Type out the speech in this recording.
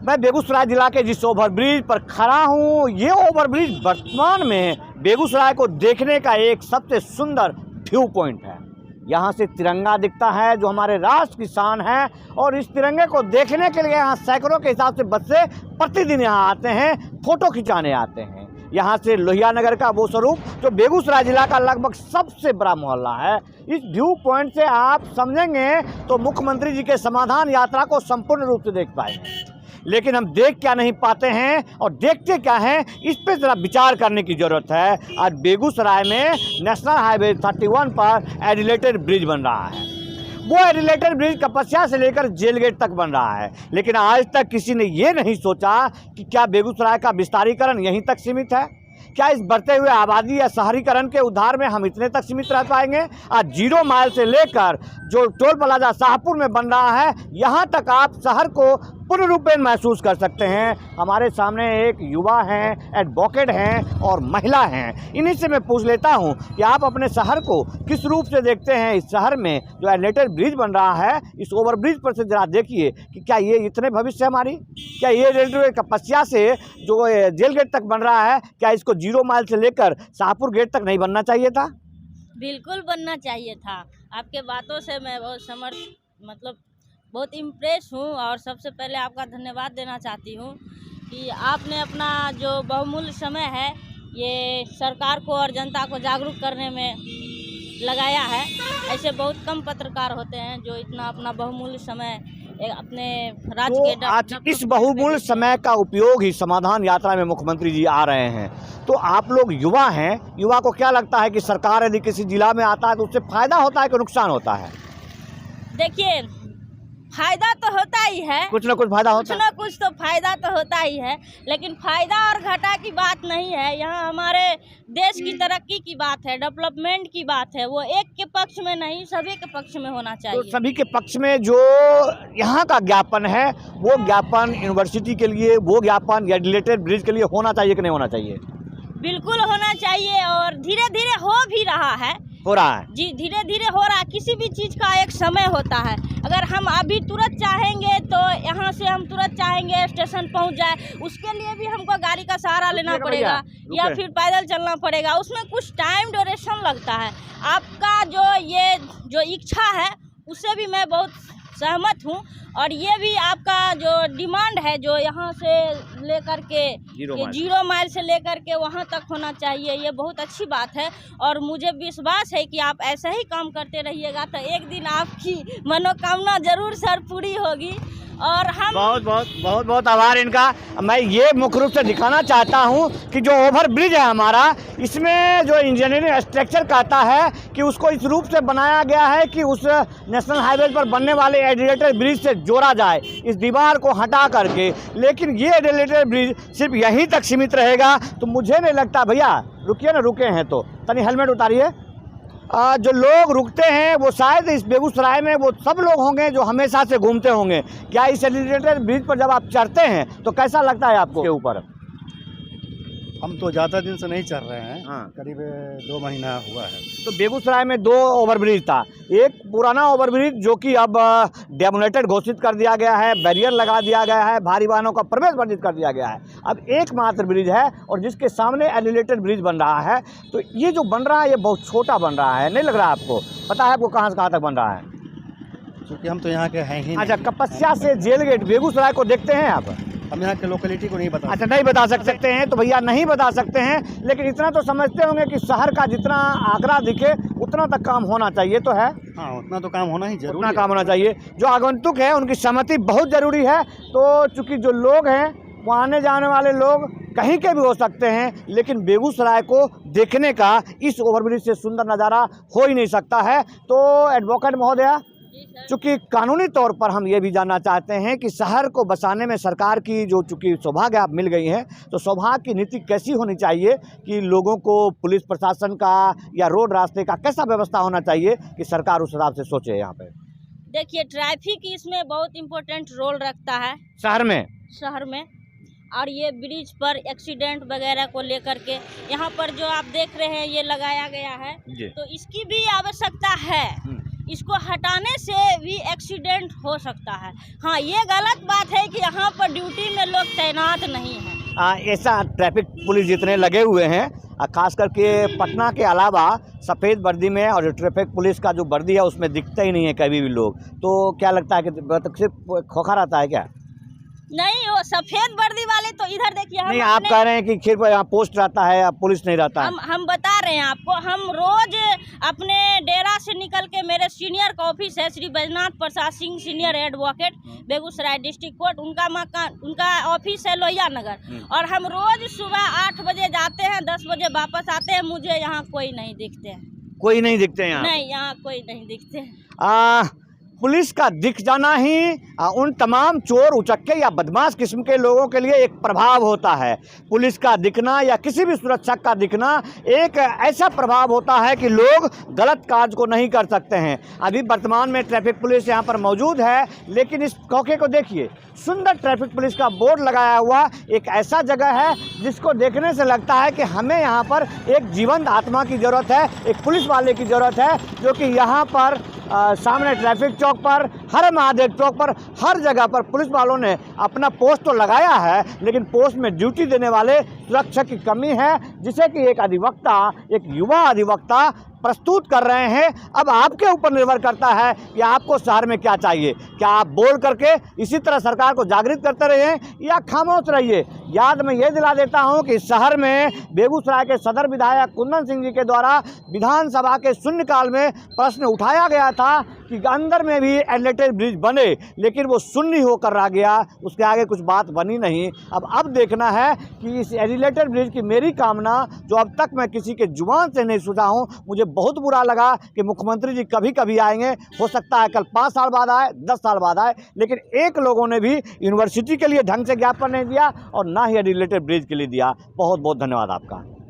मैं बेगूसराय जिला के जिस ओवरब्रिज पर खड़ा हूँ, ये ओवरब्रिज वर्तमान में बेगूसराय को देखने का एक सबसे सुंदर व्यू पॉइंट है। यहाँ से तिरंगा दिखता है जो हमारे राष्ट्र की शान है, और इस तिरंगे को देखने के लिए यहाँ सैकड़ों के हिसाब से बच्चे प्रतिदिन यहाँ आते हैं, फोटो खिंचाने आते हैं। यहाँ से लोहिया नगर का वो स्वरूप जो बेगूसराय जिला का लगभग सबसे बड़ा मोहल्ला है। इस व्यू पॉइंट से आप समझेंगे तो मुख्यमंत्री जी के समाधान यात्रा को संपूर्ण रूप से देख पाएंगे। लेकिन हम देख क्या नहीं पाते हैं और देखते क्या हैं, इस पे जरा विचार करने की जरूरत है। आज बेगूसराय में नेशनल हाईवे 31 पर एलिवेटेड ब्रिज बन रहा है। वो एलिवेटेड ब्रिज कपस्या से लेकर जेल गेट तक बन रहा है, लेकिन आज तक किसी ने ये नहीं सोचा कि क्या बेगूसराय का विस्तारीकरण यहीं तक सीमित है। क्या इस बढ़ते हुए आबादी या शहरीकरण के उद्धार में हम इतने तक सीमित रह पाएंगे। आज 0 माइल से लेकर जो टोल प्लाजा शाहपुर में बन रहा है, यहाँ तक आप शहर को पूर्ण रूप में महसूस कर सकते हैं। हमारे सामने एक युवा हैं, एडवोकेट हैं और महिला हैं। इन्हीं से मैं पूछ लेता हूँ कि आप अपने शहर को किस रूप से देखते हैं। इस शहर में जो एलिवेटेड ब्रिज बन रहा है, इस ओवरब्रिज पर से जरा देखिए कि क्या ये इतने भविष्य हमारी, क्या ये रेलवे कपस्या से जो जेल गेट तक बन रहा है, क्या इसको 0 माइल से लेकर शाहपुर गेट तक नहीं बनना चाहिए था। बिल्कुल बनना चाहिए था। आपके बातों से मैं बहुत बहुत इम्प्रेस हूँ, और सबसे पहले आपका धन्यवाद देना चाहती हूँ कि आपने अपना जो बहुमूल्य समय है ये सरकार को और जनता को जागरूक करने में लगाया है। ऐसे बहुत कम पत्रकार होते हैं जो इतना अपना बहुमूल्य समय अपने राज्य के आज इस बहुमूल्य समय का उपयोग ही समाधान यात्रा में मुख्यमंत्री जी आ रहे हैं। तो आप लोग युवा हैं, युवा को क्या लगता है कि सरकार यदि किसी जिला में आता है तो उससे फायदा होता है कि नुकसान होता है। देखिए, फायदा तो होता ही है, कुछ ना कुछ फायदा होता है, कुछ ना कुछ तो फायदा तो होता ही है, लेकिन फायदा और घाटा की बात नहीं है। यहाँ हमारे देश की तरक्की की बात है, डेवलपमेंट की बात है। वो एक के पक्ष में नहीं, सभी के पक्ष में होना चाहिए। तो सभी के पक्ष में जो यहाँ का ज्ञापन है, वो ज्ञापन यूनिवर्सिटी के लिए, वो ज्ञापन एलिवेटेड ब्रिज के लिए होना चाहिए कि नहीं होना चाहिए। बिल्कुल होना चाहिए, और धीरे धीरे हो भी रहा है। हो रहा है जी, धीरे धीरे हो रहा है। किसी भी चीज़ का एक समय होता है। अगर हम अभी तुरंत चाहेंगे तो यहाँ से हम तुरंत चाहेंगे स्टेशन पहुँच जाए, उसके लिए भी हमको गाड़ी का सहारा लेना पड़ेगा या फिर पैदल चलना पड़ेगा। उसमें कुछ टाइम ड्यूरेशन लगता है। आपका जो इच्छा है उससे भी मैं बहुत सहमत हूँ, और ये भी आपका जो डिमांड है जो यहाँ से लेकर के 0 माइल से लेकर के वहाँ तक होना चाहिए, ये बहुत अच्छी बात है। और मुझे विश्वास है कि आप ऐसा ही काम करते रहिएगा तो एक दिन आपकी मनोकामना जरूर सर पूरी होगी। और हम बहुत आभार इनका। मैं ये मुख्य रूप से दिखाना चाहता हूँ कि जो ओवर ब्रिज है हमारा, इसमें जो इंजीनियरिंग स्ट्रक्चर कहता है कि उसको इस रूप से बनाया गया है कि उस नेशनल हाईवे पर बनने वाले एलिवेटेड ब्रिज से जोड़ा जाए, इस दीवार को हटा करके। लेकिन ये एलिवेटेड ब्रिज सिर्फ यहीं तक सीमित रहेगा तो मुझे नहीं लगता। भैया रुकिए ना, रुके हैं तो तनी हेलमेट उतारिए। जो लोग रुकते हैं वो शायद इस बेगूसराय में वो सब लोग होंगे जो हमेशा से घूमते होंगे। क्या इस एलिवेटेड ब्रिज पर जब आप चढ़ते हैं तो कैसा लगता है आपको के ऊपर। हम तो ज़्यादा दिन से नहीं चल रहे हैं, हाँ। करीब 2 महीना हुआ है। तो बेगूसराय में 2 ओवरब्रिज था। एक पुराना ओवरब्रिज जो कि अब डेमोलेटेड घोषित कर दिया गया है, बैरियर लगा दिया गया है, भारी वाहनों का प्रवेश वर्जित कर दिया गया है। अब एकमात्र ब्रिज है और जिसके सामने एलिवेटेड ब्रिज बन रहा है। तो ये जो बन रहा है ये बहुत छोटा बन रहा है, नहीं लग रहा आपको? पता है आपको कहाँ से कहाँ तक बन रहा है? क्योंकि हम तो यहाँ के हैं ही। अच्छा, कपस्या से जेल गेट बेगूसराय को देखते हैं आप? हम यहाँ के लोकेलिटी को नहीं बता। अच्छा, नहीं बता सकते हैं तो भैया नहीं बता सकते हैं, लेकिन इतना तो समझते होंगे कि शहर का जितना आंकड़ा दिखे उतना तक काम होना चाहिए तो है। हाँ, उतना तो काम होना ही जरूरी, उतना काम होना चाहिए। जो आगंतुक है उनकी सहमति बहुत ज़रूरी है। तो चूँकि जो लोग हैं वो आने जाने वाले लोग कहीं के भी हो सकते हैं, लेकिन बेगूसराय को देखने का इस ओवरब्रिज से सुंदर नज़ारा हो ही नहीं सकता है। तो एडवोकेट महोदया, चूँकि कानूनी तौर पर हम ये भी जानना चाहते हैं कि शहर को बसाने में सरकार की जो चूँकि सौभाग्य आप मिल गई हैं, तो सौभाग्य की नीति कैसी होनी चाहिए कि लोगों को पुलिस प्रशासन का या रोड रास्ते का कैसा व्यवस्था होना चाहिए कि सरकार उस हिसाब से सोचे। यहाँ पे देखिए, ट्रैफिक इसमें बहुत इम्पोर्टेंट रोल रखता है शहर में। और ये ब्रिज पर एक्सीडेंट वगैरह को लेकर के यहाँ पर जो आप देख रहे हैं ये लगाया गया है, तो इसकी भी आवश्यकता है। इसको हटाने से भी एक्सीडेंट हो सकता है। हाँ, ये गलत बात है कि यहाँ पर ड्यूटी में लोग तैनात नहीं हैं। ऐसा ट्रैफिक पुलिस जितने लगे हुए हैं, खास करके पटना के अलावा सफ़ेद वर्दी में और ट्रैफिक पुलिस का जो वर्दी है उसमें दिखते ही नहीं है कभी भी लोग, तो क्या लगता है कि सिर्फ खोखा रहता है क्या? नहीं, वो सफेद वर्दी वाले तो इधर देखिए। नहीं, आप कह रहे हैं कि सिर्फ यहाँ पोस्ट रहता है, पुलिस नहीं रहता है। हम बता रहे हैं आपको, हम रोज अपने डेरा से निकल के, मेरे सीनियर का ऑफिस है Shri Baijnath Prasad Singh senior advocate Begusarai district court, उनका मकान, उनका ऑफिस है लोहिया नगर, और हम रोज सुबह 8 बजे जाते हैं, 10 बजे वापस आते हैं। मुझे यहाँ कोई नहीं दिखते हैं। कोई नहीं दिखते यहाँ? नहीं, यहाँ कोई नहीं दिखते हैं। पुलिस का दिख जाना ही उन तमाम चोर उचक्के या बदमाश किस्म के लोगों के लिए एक प्रभाव होता है। पुलिस का दिखना या किसी भी सुरक्षा का दिखना एक ऐसा प्रभाव होता है कि लोग गलत कार्य को नहीं कर सकते हैं। अभी वर्तमान में ट्रैफिक पुलिस यहाँ पर मौजूद है, लेकिन इस खोखे को देखिए, सुंदर ट्रैफिक पुलिस का बोर्ड लगाया हुआ एक ऐसा जगह है जिसको देखने से लगता है कि हमें यहाँ पर एक जीवंत आत्मा की ज़रूरत है, एक पुलिस वाले की ज़रूरत है, जो कि यहाँ पर सामने ट्रैफिक चौक पर, हर महादेव चौक पर, हर जगह पर पुलिस वालों ने अपना पोस्ट तो लगाया है, लेकिन पोस्ट में ड्यूटी देने वाले सुरक्षा की कमी है, जिसे कि एक अधिवक्ता, एक युवा अधिवक्ता प्रस्तुत कर रहे हैं। अब आपके ऊपर निर्भर करता है कि आपको शहर में क्या चाहिए। क्या आप बोल करके इसी तरह सरकार को जागृत करते रहिए या खामोश रहिए। याद मैं ये दिला देता हूं कि शहर में बेगूसराय के सदर विधायक कुंदन सिंह जी के द्वारा विधानसभा के शून्यकाल में प्रश्न उठाया गया था कि अंदर में भी एलिवेटेड ब्रिज बने, लेकिन वो शून्य होकर रह गया, उसके आगे कुछ बात बनी नहीं। अब देखना है कि इस एलिवेटेड ब्रिज की मेरी कामना, जो अब तक मैं किसी के जुबान से नहीं सुना हूँ, मुझे बहुत बुरा लगा कि मुख्यमंत्री जी कभी कभी आएंगे, हो सकता है कल 5 साल बाद आए, 10 साल बाद आए, लेकिन एक लोगों ने भी यूनिवर्सिटी के लिए ढंग से ज्ञापन नहीं दिया और ना ही एलिवेटेड ब्रिज के लिए दिया। बहुत बहुत धन्यवाद आपका।